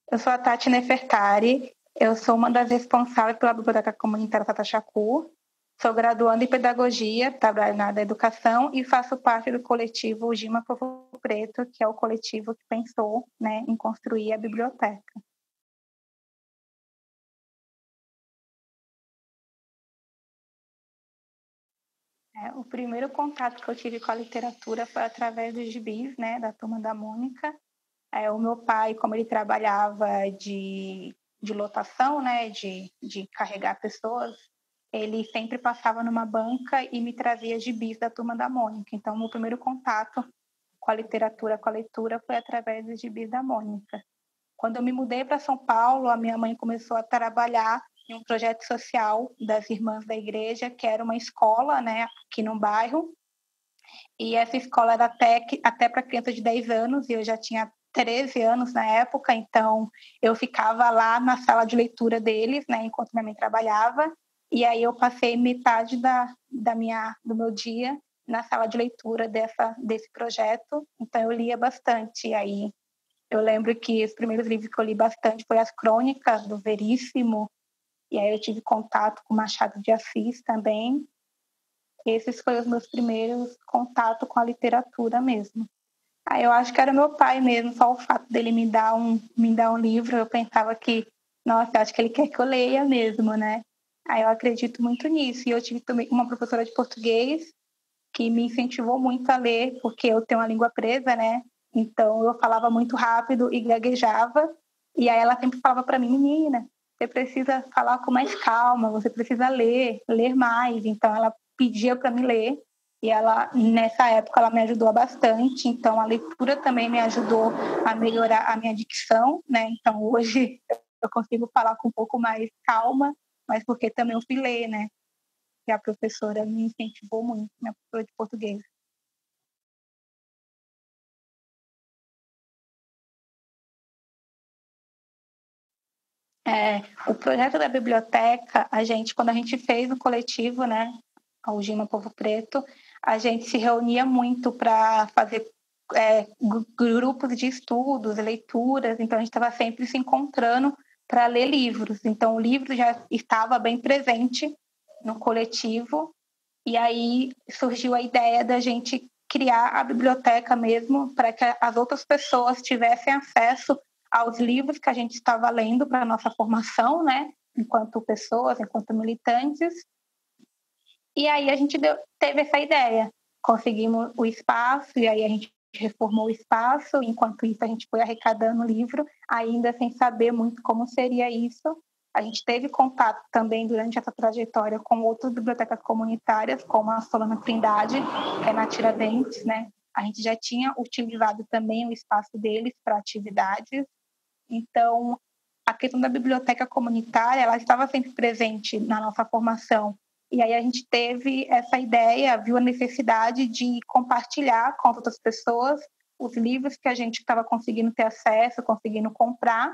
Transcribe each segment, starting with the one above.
Eu sou a Tati Nefertari, eu sou uma das responsáveis pela Biblioteca Comunitária Tataxacu, sou graduanda em Pedagogia, trabalho na área da educação e faço parte do coletivo Gima Povo Preto, que é o coletivo que pensou, né, em construir a biblioteca. O primeiro contato que eu tive com a literatura foi através dos gibis, né, da Turma da Mônica. O meu pai, como ele trabalhava de lotação, né, de carregar pessoas, ele sempre passava numa banca e me trazia gibis da Turma da Mônica. Então, o meu primeiro contato com a literatura, com a leitura, foi através dos gibis da Mônica. Quando eu me mudei para São Paulo, a minha mãe começou a trabalhar em um projeto social das Irmãs da Igreja, que era uma escola, né, aqui no bairro. E essa escola era até para criança de 10 anos, e eu já tinha 13 anos na época, então eu ficava lá na sala de leitura deles, né, enquanto minha mãe trabalhava, e aí eu passei metade do meu dia na sala de leitura desse projeto, então eu lia bastante. E aí eu lembro que os primeiros livros que eu li bastante foi as Crônicas do Veríssimo, e aí eu tive contato com Machado de Assis também. Esses foram os meus primeiros contatos com a literatura mesmo. Aí eu acho que era meu pai mesmo, só o fato dele me dar um livro, eu pensava que, nossa, eu acho que ele quer que eu leia mesmo, né? Aí eu acredito muito nisso. E eu tive também uma professora de português que me incentivou muito a ler, porque eu tenho uma língua presa, né? Então eu falava muito rápido e gaguejava. E aí ela sempre falava para mim, menina, você precisa falar com mais calma, você precisa ler mais. Então ela pedia para me ler. E ela, nessa época, ela me ajudou bastante. Então a leitura também me ajudou a melhorar a minha dicção, né? Então hoje eu consigo falar com um pouco mais calma, mas porque também eu fui ler, né? Que a professora me incentivou muito, minha professora de português. O projeto da biblioteca, quando a gente fez o coletivo, né, a Ugima Povo Preto, a gente se reunia muito para fazer grupos de estudos, leituras, então a gente estava sempre se encontrando para ler livros. Então o livro já estava bem presente no coletivo, e aí surgiu a ideia da gente criar a biblioteca mesmo para que as outras pessoas tivessem acesso aos livros que a gente estava lendo para a nossa formação, né? Enquanto pessoas, enquanto militantes. E aí a gente teve essa ideia. Conseguimos o espaço, e aí a gente reformou o espaço. Enquanto isso, a gente foi arrecadando o livro, ainda sem saber muito como seria isso. A gente teve contato também durante essa trajetória com outras bibliotecas comunitárias, como a Solana Trindade, que é na Tiradentes, né? A gente já tinha utilizado também o espaço deles para atividades. Então, a questão da biblioteca comunitária, ela estava sempre presente na nossa formação. E aí a gente teve essa ideia, viu a necessidade de compartilhar com outras pessoas os livros que a gente estava conseguindo ter acesso, conseguindo comprar.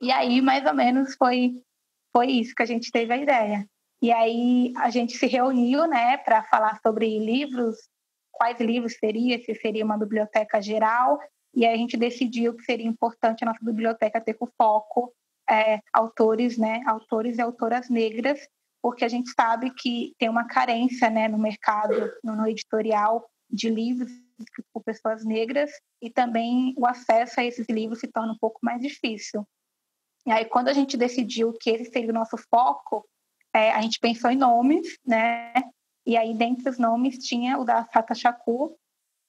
E aí, mais ou menos, foi isso que a gente teve a ideia. E aí a gente se reuniu, né, para falar sobre livros, quais livros se seria uma biblioteca geral, e aí a gente decidiu que seria importante a nossa biblioteca ter como foco autores, né, autores e autoras negras, porque a gente sabe que tem uma carência, né, no mercado, no editorial, de livros escritos por pessoas negras, e também o acesso a esses livros se torna um pouco mais difícil. E aí, quando a gente decidiu que esse seria o nosso foco, a gente pensou em nomes, né? E aí, dentre os nomes, tinha o da Sata Shakur,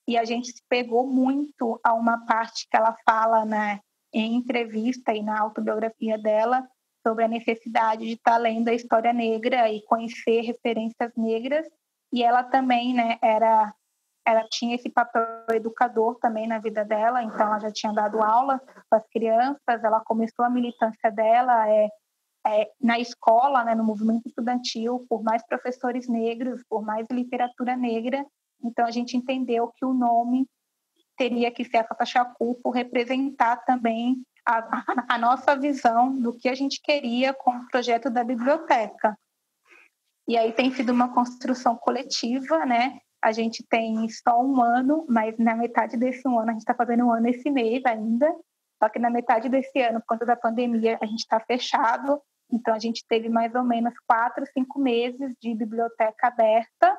e a gente se pegou muito a uma parte que ela fala, né, em entrevista e na autobiografia dela, sobre a necessidade de estar lendo a história negra e conhecer referências negras. E ela também, né, ela tinha esse papel educador também na vida dela, então ela já tinha dado aula para as crianças, ela começou a militância dela na escola, né, no movimento estudantil, por mais professores negros, por mais literatura negra. Então a gente entendeu que o nome teria que ser a Fata Chacu por representar também a nossa visão do que a gente queria com o projeto da biblioteca. E aí tem sido uma construção coletiva, né? A gente tem só um ano, mas na metade desse ano, a gente está fazendo um ano esse mês ainda. Só que na metade desse ano, por conta da pandemia, a gente está fechado, então a gente teve mais ou menos 4, 5 meses de biblioteca aberta,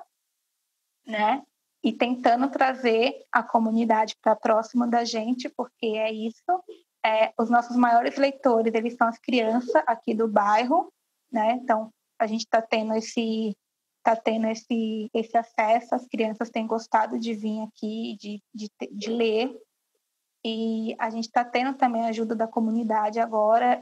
né? E tentando trazer a comunidade para próximo da gente, porque é isso. Os nossos maiores leitores, eles são as crianças aqui do bairro, né? Então, a gente está tendo esse acesso, as crianças têm gostado de vir aqui, de ler, e a gente está tendo também a ajuda da comunidade agora.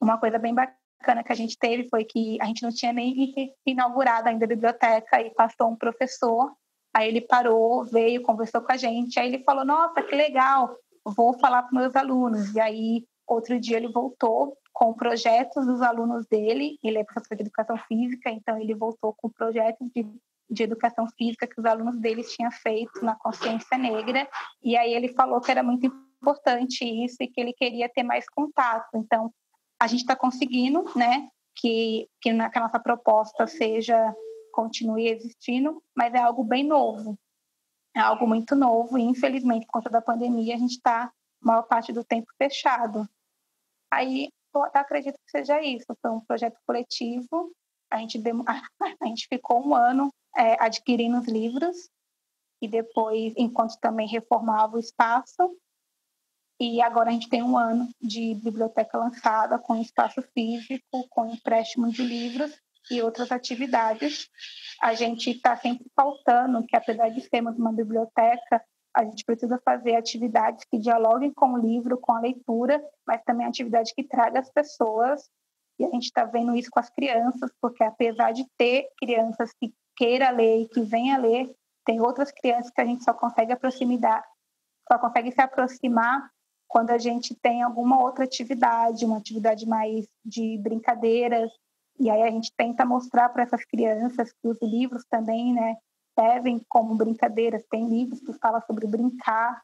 Uma coisa bem bacana que a gente teve foi que a gente não tinha nem inaugurado ainda a biblioteca, e passou um professor, aí ele parou, veio, conversou com a gente, aí ele falou, nossa, que legal, vou falar para meus alunos. E aí, outro dia ele voltou com projetos dos alunos dele, ele é professor de educação física, então ele voltou com projetos de educação física que os alunos deles tinham feito na consciência negra, e aí ele falou que era muito importante isso e que ele queria ter mais contato. Então, a gente está conseguindo, né, que a nossa proposta continue existindo, mas é algo bem novo, é algo muito novo, e infelizmente, por conta da pandemia, a gente está a maior parte do tempo fechado. Aí, eu acredito que seja isso, foi um projeto coletivo, a gente ficou um ano adquirindo os livros, e depois, enquanto também reformava o espaço, e agora a gente tem um ano de biblioteca lançada, com espaço físico, com empréstimo de livros e outras atividades. A gente está sempre pautando que, apesar de sermos uma biblioteca, a gente precisa fazer atividades que dialoguem com o livro, com a leitura, mas também atividades que tragam as pessoas. E a gente está vendo isso com as crianças, porque apesar de ter crianças que queiram ler e que venham ler, tem outras crianças que a gente só consegue se aproximar quando a gente tem alguma outra atividade, uma atividade mais de brincadeiras, e aí a gente tenta mostrar para essas crianças que os livros também, né, servem como brincadeiras. Tem livros que falam sobre brincar,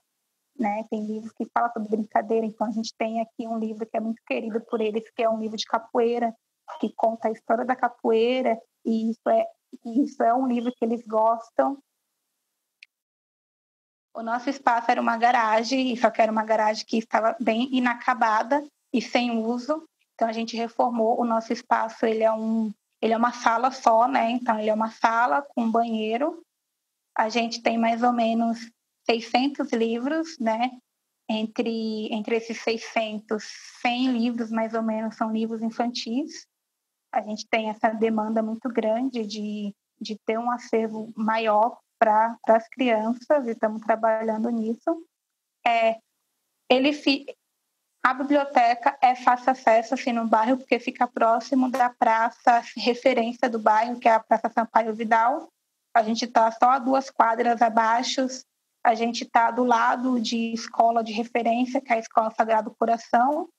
né, tem livros que falam sobre brincadeira, então a gente tem aqui um livro que é muito querido por eles, que é um livro de capoeira, que conta a história da capoeira, e isso é um livro que eles gostam. O nosso espaço era uma garagem, só que era uma garagem que estava bem inacabada e sem uso. Então, a gente reformou o nosso espaço. Ele é uma sala só, né? Então, ele é uma sala com um banheiro. A gente tem mais ou menos 600 livros, né? Entre esses 600, 100 livros, mais ou menos, são livros infantis. A gente tem essa demanda muito grande de ter um acervo maior para as crianças, e estamos trabalhando nisso. A biblioteca é fácil acesso assim, no bairro, porque fica próximo da praça referência do bairro, que é a Praça Sampaio Vidal. A gente está só a 2 quadras abaixo, a gente está do lado de escola de referência, que é a Escola Sagrado Coração.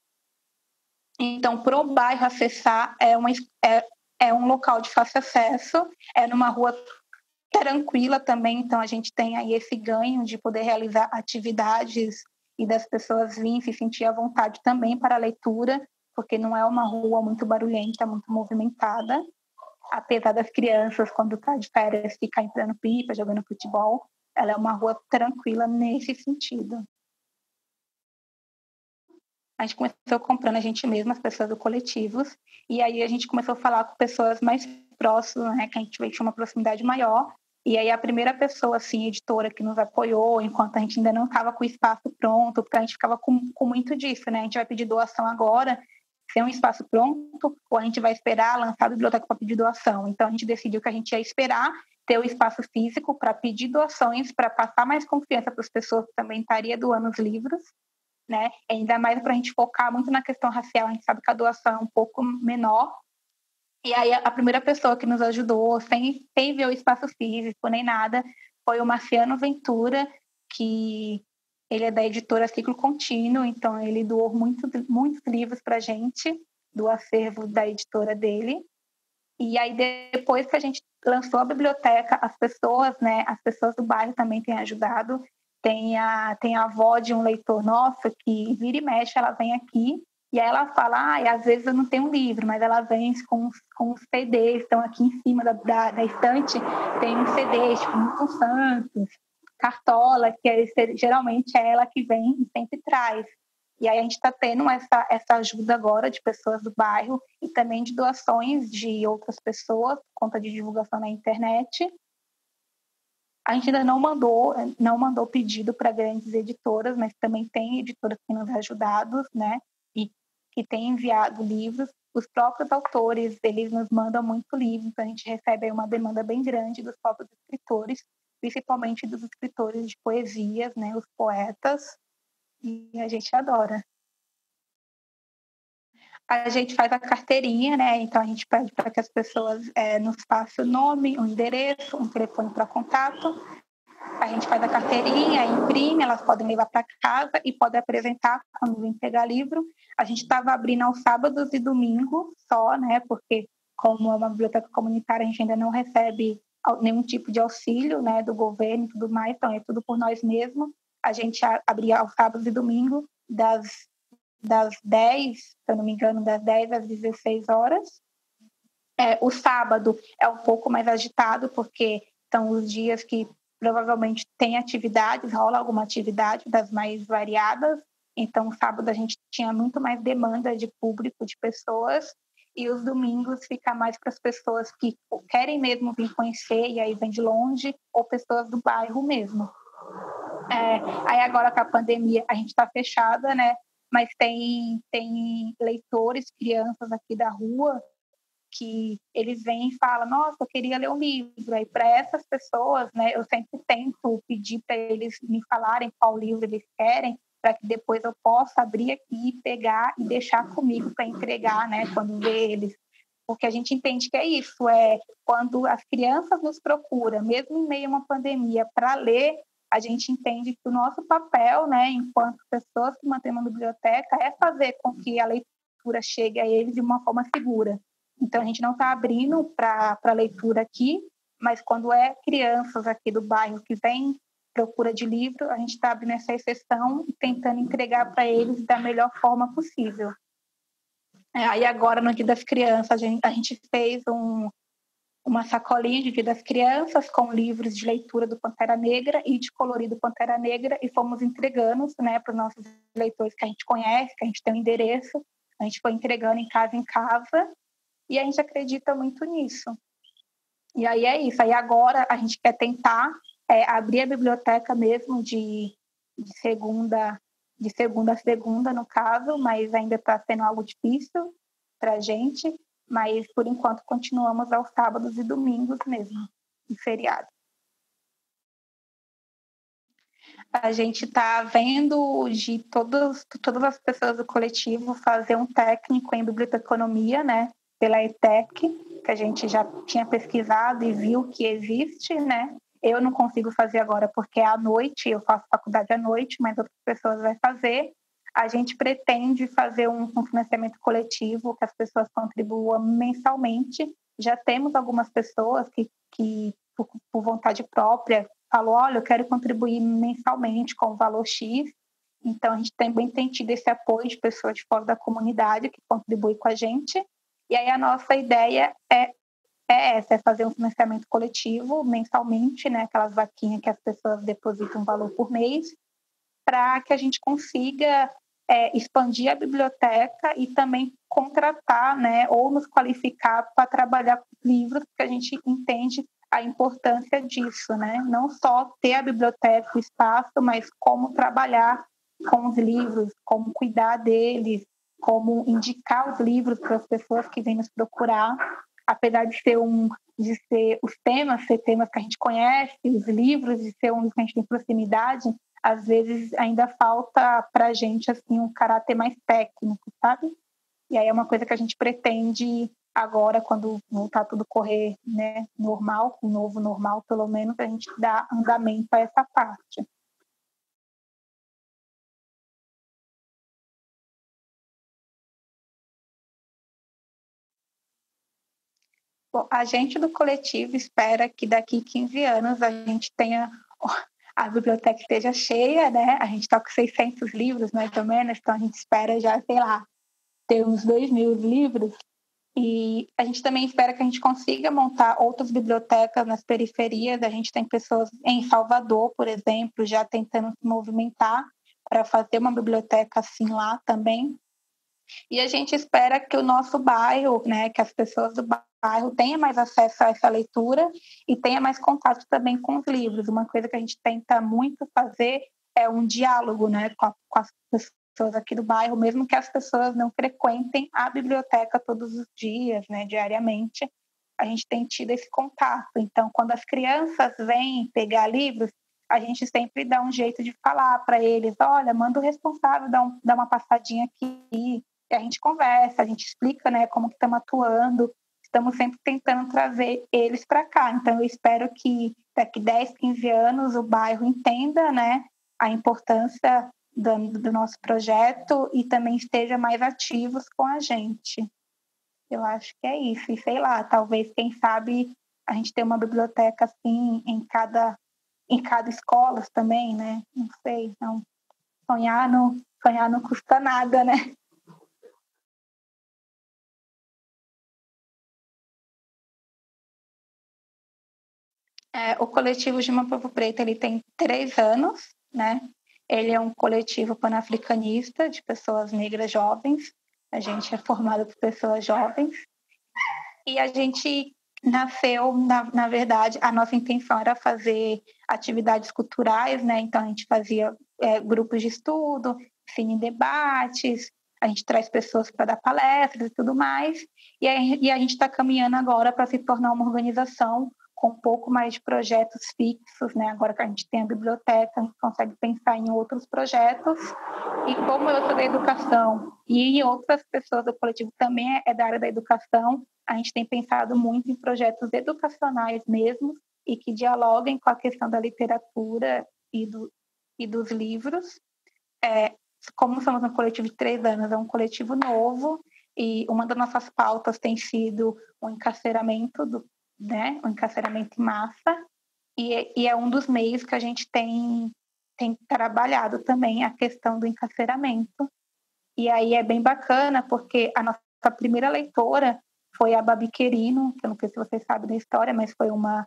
Então, para o bairro acessar, é um local de fácil acesso, é numa rua tranquila também, então a gente tem aí esse ganho de poder realizar atividades e das pessoas virem se sentir à vontade também para a leitura, porque não é uma rua muito barulhenta, muito movimentada, apesar das crianças, quando está de férias, ficar entrando pipa, jogando futebol, ela é uma rua tranquila nesse sentido. A gente começou comprando a gente mesma, as pessoas do coletivos, e aí a gente começou a falar com pessoas mais próximas, né, que a gente tinha uma proximidade maior. E aí a primeira pessoa, assim, editora, que nos apoiou, enquanto a gente ainda não estava com o espaço pronto, porque a gente ficava com muito disso, né? A gente vai pedir doação agora, sem um espaço pronto, ou a gente vai esperar lançar a biblioteca para pedir doação. Então a gente decidiu que a gente ia esperar ter o espaço físico para pedir doações, para passar mais confiança para as pessoas que também estariam doando os livros, né? Ainda mais para a gente focar muito na questão racial. A gente sabe que a doação é um pouco menor. E aí a primeira pessoa que nos ajudou, sem ver o espaço físico nem nada, foi o Marciano Ventura, que ele é da editora Ciclo Contínuo, então ele doou muitos livros para a gente, do acervo da editora dele. E aí depois que a gente lançou a biblioteca, as pessoas do bairro também têm ajudado. Tem a avó de um leitor nosso que vira e mexe, ela vem aqui, e aí ela fala, às vezes eu não tenho livro, mas ela vem com os CDs, estão aqui em cima da estante, tem uns CDs, tipo Milton Santos, Cartola, que geralmente é ela que vem e sempre traz. E aí a gente está tendo essa ajuda agora de pessoas do bairro e também de doações de outras pessoas, por conta de divulgação na internet. A gente ainda não mandou pedido para grandes editoras, mas também tem editoras que nos ajudado, né? E que têm enviado livros. Os próprios autores, eles nos mandam muito livro, então a gente recebe aí uma demanda bem grande dos próprios escritores, principalmente dos escritores de poesias, né? Os poetas, e a gente adora. A gente faz a carteirinha, né? Então a gente pede para que as pessoas nos passem o nome, o endereço, um telefone para contato. A gente faz a carteirinha, imprime, elas podem levar para casa e podem apresentar quando vem pegar livro. A gente estava abrindo aos sábados e domingos só, né? Porque como é uma biblioteca comunitária, a gente ainda não recebe nenhum tipo de auxílio, né, do governo e tudo mais, então é tudo por nós mesmos. A gente abria aos sábados e domingos das 10, se eu não me engano, das 10 às 16 horas. O sábado é um pouco mais agitado, porque são os dias que provavelmente tem atividades, rola alguma atividade das mais variadas. Então, sábado a gente tinha muito mais demanda de público, de pessoas, e os domingos fica mais para as pessoas que querem mesmo vir conhecer, e aí vem de longe, ou pessoas do bairro mesmo. Aí agora com a pandemia a gente está fechada, né? Mas tem leitores, crianças aqui da rua, que eles vêm e falam, nossa, eu queria ler um livro. Aí para essas pessoas, né, eu sempre tento pedir para eles me falarem qual livro eles querem, para que depois eu possa abrir aqui, pegar e deixar comigo para entregar, né, quando ver eles. Porque a gente entende que é isso, quando as crianças nos procuram, mesmo em meio a uma pandemia, para ler, a gente entende que o nosso papel, né, enquanto pessoas que mantêm uma biblioteca, é fazer com que a leitura chegue a eles de uma forma segura. Então, a gente não está abrindo para leitura aqui, mas quando é crianças aqui do bairro que vêm procura de livro, a gente está abrindo essa exceção e tentando entregar para eles da melhor forma possível. Aí agora, no Dia das Crianças, a gente fez uma sacolinha de Dia das Crianças com livros de leitura do Pantera Negra e de colorido Pantera Negra e fomos entregando, né, para os nossos leitores que a gente conhece, que a gente tem um endereço, a gente foi entregando em casa, e a gente acredita muito nisso. E aí é isso. Aí agora a gente quer tentar abrir a biblioteca mesmo de segunda a segunda, no caso, mas ainda está sendo algo difícil para a gente. Mas, por enquanto, continuamos aos sábados e domingos mesmo, em feriado. A gente está vendo de todas as pessoas do coletivo fazer um técnico em biblioteconomia, né, pela ETEC, que a gente já tinha pesquisado e viu que existe, né? Eu não consigo fazer agora porque é à noite, eu faço faculdade à noite, mas outras pessoas vão fazer. A gente pretende fazer um financiamento coletivo, que as pessoas contribuam mensalmente. Já temos algumas pessoas que por vontade própria, falou, olha, eu quero contribuir mensalmente com o valor X. Então, a gente também tem tido esse apoio de pessoas de fora da comunidade que contribuem com a gente. E aí a nossa ideia é fazer um financiamento coletivo mensalmente, né? Aquelas vaquinhas que as pessoas depositam um valor por mês, para que a gente consiga expandir a biblioteca e também contratar, né, ou nos qualificar para trabalhar com livros, porque a gente entende a importância disso, né? Não só ter a biblioteca, o espaço, mas como trabalhar com os livros, como cuidar deles, como indicar os livros para as pessoas que vêm nos procurar, apesar de ser os temas ser temas que a gente conhece, os livros de ser um livro que a gente tem proximidade, às vezes ainda falta para a gente assim um caráter mais técnico, sabe? E aí é uma coisa que a gente pretende agora, quando voltar tudo correr, né, normal, o novo normal, pelo menos, a gente dá andamento a essa parte. Bom, a gente do coletivo espera que daqui 15 anos a gente tenha a biblioteca esteja cheia, né? A gente está com 600 livros, mais ou menos, então a gente espera já, sei lá, ter uns 2.000 livros. E a gente também espera que a gente consiga montar outras bibliotecas nas periferias. A gente tem pessoas em Salvador, por exemplo, já tentando se movimentar para fazer uma biblioteca assim lá também. E a gente espera que o nosso bairro, né, que as pessoas do bairro tenham mais acesso a essa leitura e tenham mais contato também com os livros. Uma coisa que a gente tenta muito fazer é um diálogo, né, com as pessoas aqui do bairro, mesmo que as pessoas não frequentem a biblioteca todos os dias, né, diariamente, a gente tem tido esse contato. Então, quando as crianças vêm pegar livros, a gente sempre dá um jeito de falar para eles, olha, manda o responsável dar uma passadinha aqui, e a gente conversa, a gente explica, né, como que estamos atuando, estamos sempre tentando trazer eles para cá. Então, eu espero que daqui 10, 15 anos o bairro entenda, né, a importância do nosso projeto e também esteja mais ativos com a gente. Eu acho que é isso. E sei lá, talvez, quem sabe, a gente ter uma biblioteca assim em cada escola também, né? Não sei. Então, sonhar não custa nada, né? O coletivo Gima Povo Preto, ele tem 3 anos, né? Ele é um coletivo panafricanista de pessoas negras jovens. A gente é formado por pessoas jovens. E a gente nasceu, na verdade, a nossa intenção era fazer atividades culturais, né? Então, a gente fazia grupos de estudo, cine debates, a gente traz pessoas para dar palestras e tudo mais. E a gente está caminhando agora para se tornar uma organização com um pouco mais de projetos fixos, né? Agora que a gente tem a biblioteca, a gente consegue pensar em outros projetos. E como eu sou da educação e outras pessoas do coletivo também é da área da educação, a gente tem pensado muito em projetos educacionais mesmo e que dialoguem com a questão da literatura e dos livros. Como somos um coletivo de 3 anos, é um coletivo novo e uma das nossas pautas tem sido o encarceramento, né, o encarceramento em massa e é um dos meios que a gente tem trabalhado também a questão do encarceramento. E aí é bem bacana, porque a nossa primeira leitora foi a Babi Querino, que eu não sei se vocês sabem da história, mas foi uma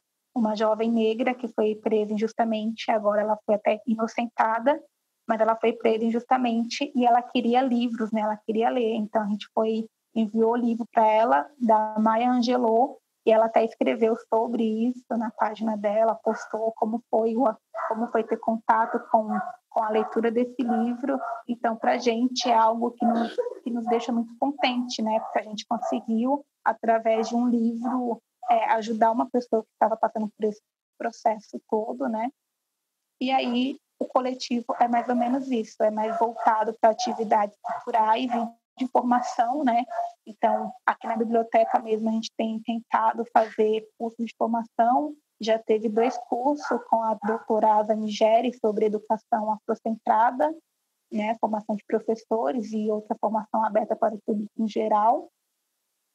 jovem negra que foi presa injustamente, agora ela foi até inocentada, mas ela foi presa injustamente e ela queria livros, né? Ela queria ler, então a gente enviou o livro para ela, da Maya Angelou, e ela até escreveu sobre isso na página dela, postou como foi ter contato com a leitura desse livro. Então, para a gente é algo que nos deixa muito contente, né? Porque a gente conseguiu, através de um livro, ajudar uma pessoa que estava passando por esse processo todo, né? E aí, o coletivo é mais ou menos isso, é mais voltado para atividades culturais e de formação, né? Então, aqui na biblioteca mesmo, a gente tem tentado fazer cursos de formação. Já teve 2 cursos com a doutora Nigeri sobre educação afrocentrada, né? Formação de professores e outra formação aberta para o público em geral.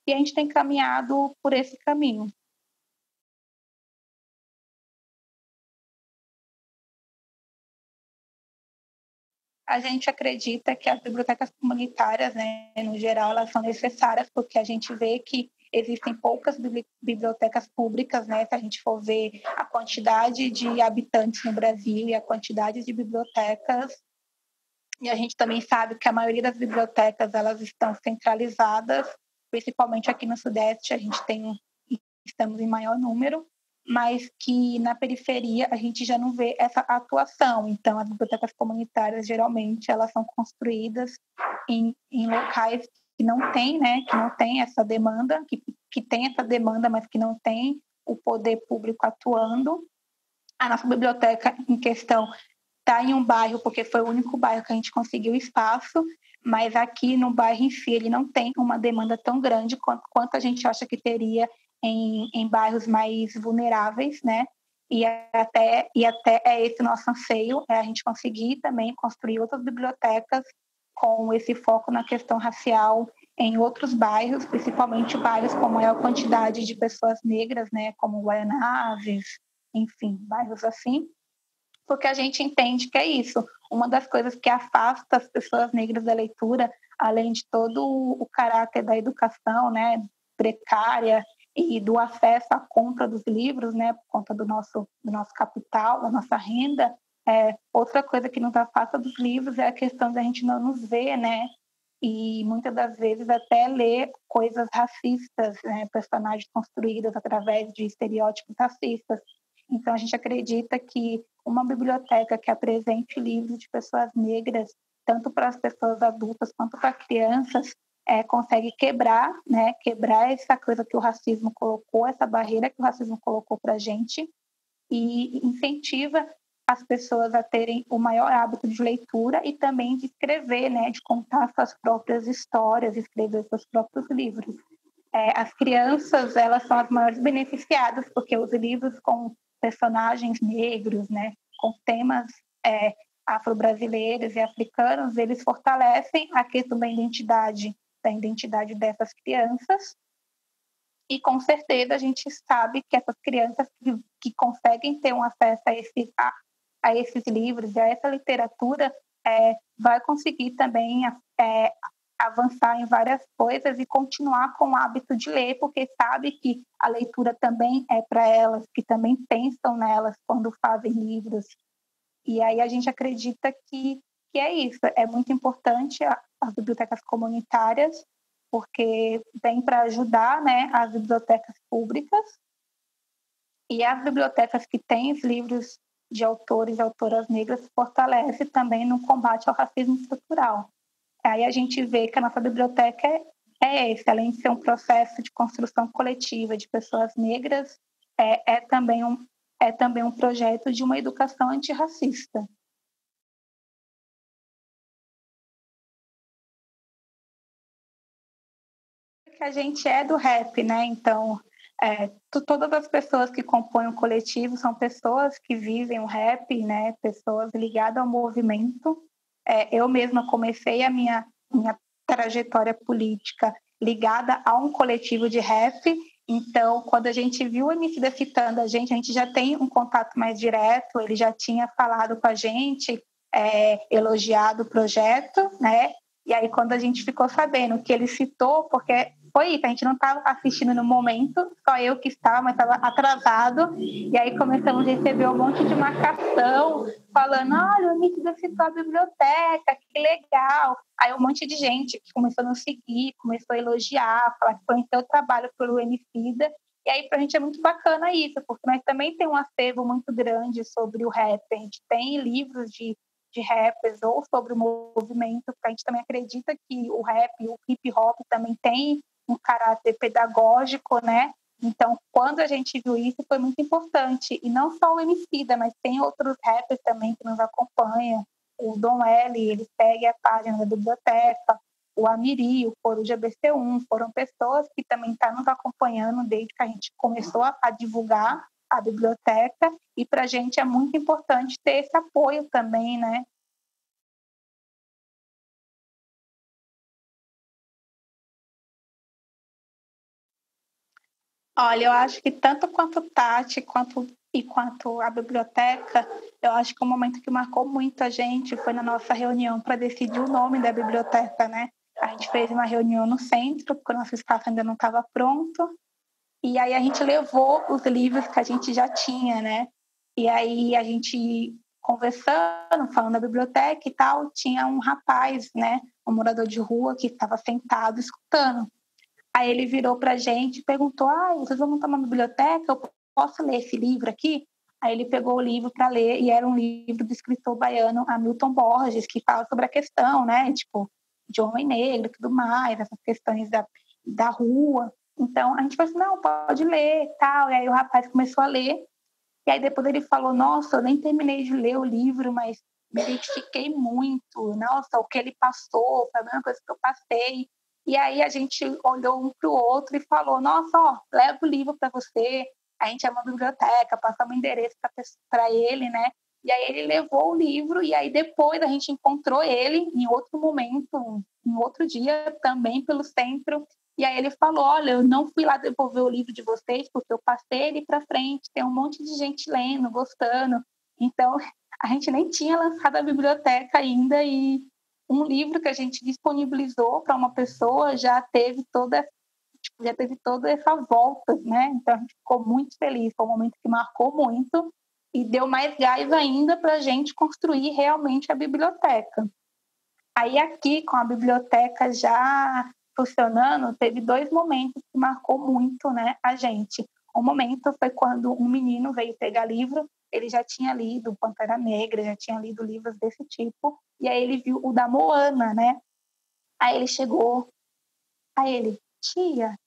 E a gente tem caminhado por esse caminho. A gente acredita que as bibliotecas comunitárias, né, no geral, elas são necessárias porque a gente vê que existem poucas bibliotecas públicas, né? Se a gente for ver a quantidade de habitantes no Brasil e a quantidade de bibliotecas, e a gente também sabe que a maioria das bibliotecas elas estão centralizadas, principalmente aqui no Sudeste, estamos em maior número, mas que na periferia a gente já não vê essa atuação. Então, as bibliotecas comunitárias, geralmente, elas são construídas em locais que não tem, né, que não tem essa demanda, que tem essa demanda, mas que não tem o poder público atuando. A nossa biblioteca em questão está em um bairro, porque foi o único bairro que a gente conseguiu espaço, mas aqui no bairro em si ele não tem uma demanda tão grande quanto a gente acha que teria em bairros mais vulneráveis, né? E até é esse nosso anseio, é a gente conseguir também construir outras bibliotecas com esse foco na questão racial em outros bairros, principalmente bairros com maior quantidade de pessoas negras, né? Como Guaianazes, enfim, bairros assim, porque a gente entende que é isso. Uma das coisas que afasta as pessoas negras da leitura, além de todo o caráter da educação, né, precária e do acesso à compra dos livros, né, por conta do nosso capital, da nossa renda, Outra coisa que nos afasta dos livros é a questão da gente não nos ver, né? E muitas das vezes até ler coisas racistas, né? Personagens construídos através de estereótipos racistas. Então, a gente acredita que uma biblioteca que apresente livros de pessoas negras, tanto para as pessoas adultas quanto para crianças, consegue quebrar, né? Quebrar essa coisa que o racismo colocou, essa barreira que o racismo colocou para a gente, e incentiva as pessoas a terem o maior hábito de leitura e também de escrever, né? De contar suas próprias histórias, escrever seus próprios livros. As crianças, elas são as maiores beneficiadas, porque os livros com personagens negros, né, com temas afro-brasileiros e africanos, eles fortalecem a questão da identidade dessas crianças. E com certeza a gente sabe que essas crianças que conseguem ter um acesso a esses livros e a essa literatura vai conseguir também avançar em várias coisas e continuar com o hábito de ler, porque sabe que a leitura também é para elas, que também pensam nelas quando fazem livros. E aí a gente acredita que é isso. É muito importante as bibliotecas comunitárias, porque vem para ajudar, né, as bibliotecas públicas, e as bibliotecas que têm os livros de autores e autoras negras fortalece também no combate ao racismo estrutural. Aí a gente vê que a nossa biblioteca é esse, além de ser um processo de construção coletiva de pessoas negras, é também um projeto de uma educação antirracista. Que a gente é do rap, né? Então, todas as pessoas que compõem o coletivo são pessoas que vivem o rap, né? Pessoas ligadas ao movimento. Eu mesma comecei a minha trajetória política ligada a um coletivo de rap. Então, quando a gente viu o Emicida citando a gente já tem um contato mais direto, ele já tinha falado com a gente, elogiado o projeto, né? E aí, quando a gente ficou sabendo que ele citou, porque foi isso, a gente não estava assistindo no momento, só eu que estava, mas estava atrasado, e aí começamos a receber um monte de marcação, falando, olha, o Emicida citou a biblioteca, que legal. Aí um monte de gente que começou a nos seguir, começou a elogiar, falar que conheceu o trabalho pelo Emicida, e aí para a gente é muito bacana isso, porque nós também temos um acervo muito grande sobre o rap, a gente tem livros de rappers ou sobre o movimento, porque a gente também acredita que o rap e o hip hop também tem um caráter pedagógico, né? Então, quando a gente viu isso, foi muito importante. E não só o Emicida, mas tem outros rappers também que nos acompanham. O Dom L, ele segue a página da biblioteca. O Amiri, o Coruja BC1, foram pessoas que também estão nos acompanhando desde que a gente começou a divulgar a biblioteca, e para a gente é muito importante ter esse apoio também, né? Olha, eu acho que tanto quanto Tati, quanto a biblioteca, eu acho que o momento que marcou muito a gente foi na nossa reunião para decidir o nome da biblioteca, né? A gente fez uma reunião no centro, porque o nosso espaço ainda não estava pronto, e aí a gente levou os livros que a gente já tinha, né? E aí a gente conversando, falando da biblioteca e tal, tinha um rapaz, né? Um morador de rua que estava sentado escutando. Aí ele virou para a gente e perguntou, vocês vão montar uma biblioteca? Eu posso ler esse livro aqui? Aí ele pegou o livro para ler e era um livro do escritor baiano Hamilton Borges, que fala sobre a questão, né? Tipo, de homem negro e tudo mais, essas questões da rua. Então, a gente falou assim, não, pode ler e tal. E aí o rapaz começou a ler. E aí depois ele falou, nossa, eu nem terminei de ler o livro, mas me identifiquei muito. Nossa, o que ele passou foi a mesma coisa que eu passei. E aí a gente olhou um para o outro e falou, nossa, leva o livro para você. A gente é uma biblioteca, passamos um endereço para ele, né? E aí ele levou o livro e aí depois a gente encontrou ele em outro momento, em outro dia, também pelo centro. E aí ele falou, olha, eu não fui lá devolver o livro de vocês porque eu passei ele para frente, tem um monte de gente lendo, gostando. Então, a gente nem tinha lançado a biblioteca ainda e um livro que a gente disponibilizou para uma pessoa já teve toda essa volta, né? Então, a gente ficou muito feliz, foi um momento que marcou muito. e deu mais gás ainda para a gente construir realmente a biblioteca. Aí aqui, com a biblioteca já funcionando, teve 2 momentos que marcou muito, né, a gente. Um momento foi quando um menino veio pegar livro, ele já tinha lido Pantera Negra, já tinha lido livros desse tipo, e aí ele viu o da Moana, né? Aí ele chegou, aí ele, tia,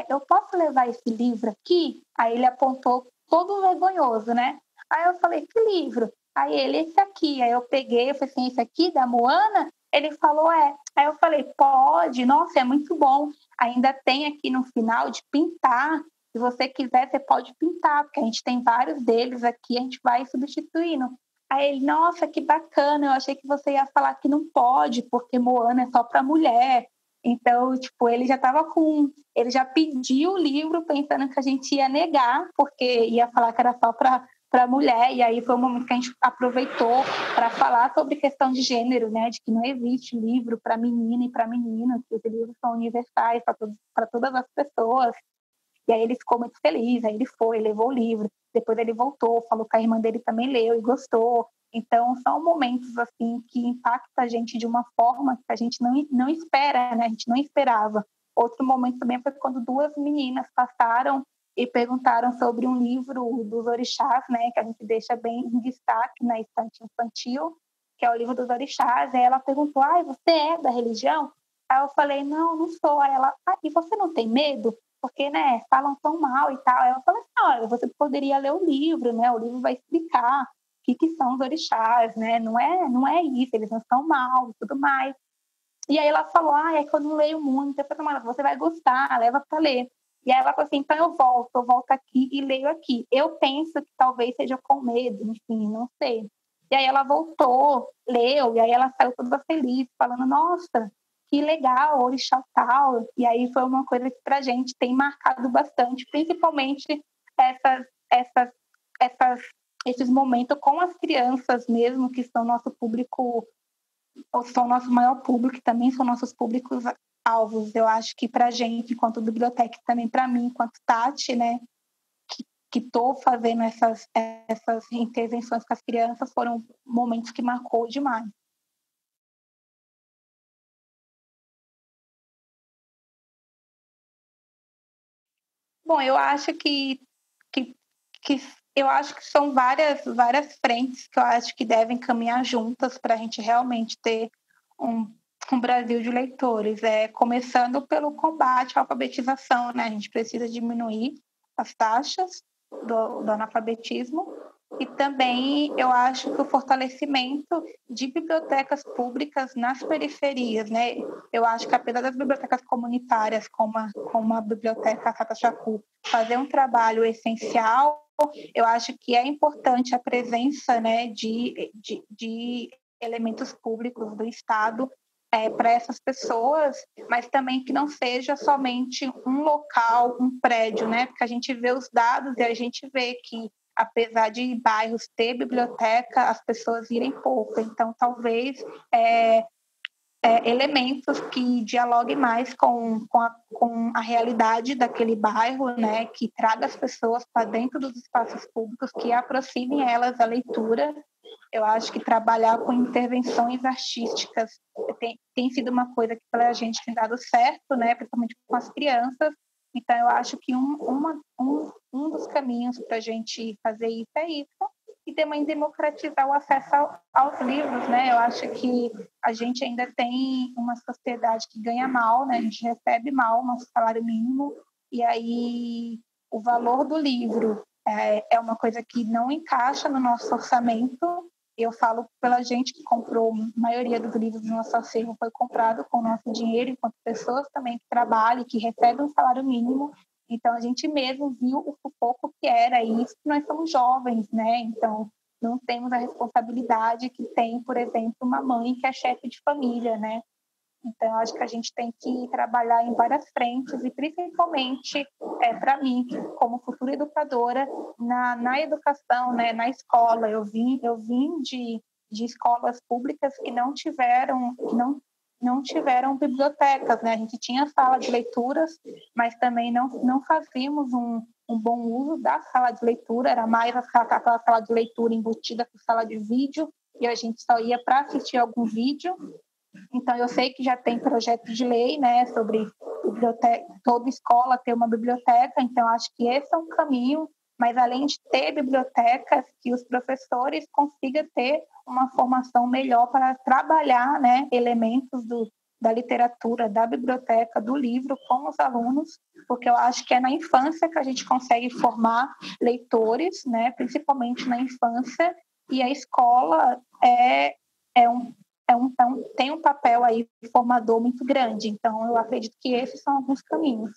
eu posso levar esse livro aqui? Aí ele apontou todo vergonhoso, né? Aí eu falei, que livro? Aí ele, esse aqui. Aí eu peguei, eu falei assim, esse aqui da Moana? Ele falou, é. Aí eu falei, pode, nossa, é muito bom. Ainda tem aqui no final de pintar. Se você quiser, você pode pintar, porque a gente tem vários deles aqui, a gente vai substituindo. Aí ele, nossa, que bacana, eu achei que você ia falar que não pode, porque Moana é só para mulher. Então, tipo, ele já pediu o livro pensando que a gente ia negar, porque ia falar que era só para mulher, e aí foi um momento que a gente aproveitou para falar sobre questão de gênero, né, de que não existe livro para menina e para menino, que os livros são universais para todas as pessoas. E aí ele ficou muito feliz, aí ele foi, levou o livro, depois ele voltou, falou que a irmã dele também leu e gostou. Então, são momentos assim que impactam a gente de uma forma que a gente não espera, né? A gente não esperava. Outro momento também foi quando 2 meninas passaram e perguntaram sobre um livro dos orixás, né? Que a gente deixa bem em destaque na estante infantil, que é o livro dos orixás. Aí ela perguntou, você é da religião? Aí eu falei, não, não sou. Aí ela, e você não tem medo? Porque, né, falam tão mal e tal. Aí eu falei assim, olha, você poderia ler o livro, né? O livro vai explicar o que são os orixás, né? Não é isso, eles não são maus e tudo mais. E aí ela falou, é que eu não leio muito. Eu falei, mas você vai gostar, leva para ler. E aí ela falou assim, então eu volto aqui e leio aqui. Eu penso que talvez seja com medo, enfim, não sei. E aí ela voltou, leu, e aí ela saiu toda feliz, falando, nossa, que legal, orixá tal. E aí foi uma coisa que pra gente tem marcado bastante, principalmente essas, essas, essas, esses momentos com as crianças mesmo, que são nosso público, ou são nosso maior público, que também são nossos públicos alvos. Eu acho que pra gente, enquanto biblioteca, também para mim, enquanto Tati, né, que estou fazendo essas intervenções com as crianças, foram momentos que marcou demais. Bom, eu acho que, que eu acho que são várias frentes que eu acho que devem caminhar juntas para a gente realmente ter um, um Brasil de leitores. Começando pelo combate à alfabetização, né? A gente precisa diminuir as taxas do analfabetismo e também eu acho que o fortalecimento de bibliotecas públicas nas periferias, né? Eu acho que apesar das bibliotecas comunitárias, como a Biblioteca Catachacu, fazer um trabalho essencial, eu acho que é importante a presença, né, de elementos públicos do Estado para essas pessoas, mas também que não seja somente um local, um prédio, né? Porque a gente vê os dados e a gente vê que, apesar de bairros ter biblioteca, as pessoas irem pouco. Então, talvez elementos que dialoguem mais com a realidade daquele bairro, né? Que traga as pessoas para dentro dos espaços públicos, que aproximem elas da leitura. Eu acho que trabalhar com intervenções artísticas tem sido uma coisa que para a gente tem dado certo, né? Principalmente com as crianças. Então, eu acho que um dos caminhos para a gente fazer isso é isso, e também democratizar o acesso aos livros, né? Eu acho que a gente ainda tem uma sociedade que ganha mal, né? A gente recebe mal o nosso salário mínimo, e aí o valor do livro é uma coisa que não encaixa no nosso orçamento. Eu falo pela gente que comprou, a maioria dos livros do nosso acervo foi comprado com o nosso dinheiro, enquanto pessoas também que trabalham, que recebem um salário mínimo. Então, a gente mesmo viu o sufoco que era isso, nós somos jovens, né? Então, não temos a responsabilidade que tem, por exemplo, uma mãe que é chefe de família, né? Então, eu acho que a gente tem que trabalhar em várias frentes e, principalmente, para mim, como futura educadora, na educação, né, na escola. Eu vim de escolas públicas que não tiveram bibliotecas, né? A gente tinha sala de leituras, mas também não fazíamos um bom uso da sala de leitura, era mais aquela sala de leitura embutida com sala de vídeo, e a gente só ia para assistir algum vídeo. Então, eu sei que já tem projeto de lei, né, sobre biblioteca, toda escola ter uma biblioteca, então acho que esse é um caminho, mas além de ter bibliotecas, que os professores consigam ter uma formação melhor para trabalhar, né, elementos da literatura, da biblioteca, do livro com os alunos, porque eu acho que é na infância que a gente consegue formar leitores, né, principalmente na infância, e a escola tem um papel aí formador muito grande. Então, eu acredito que esses são alguns caminhos.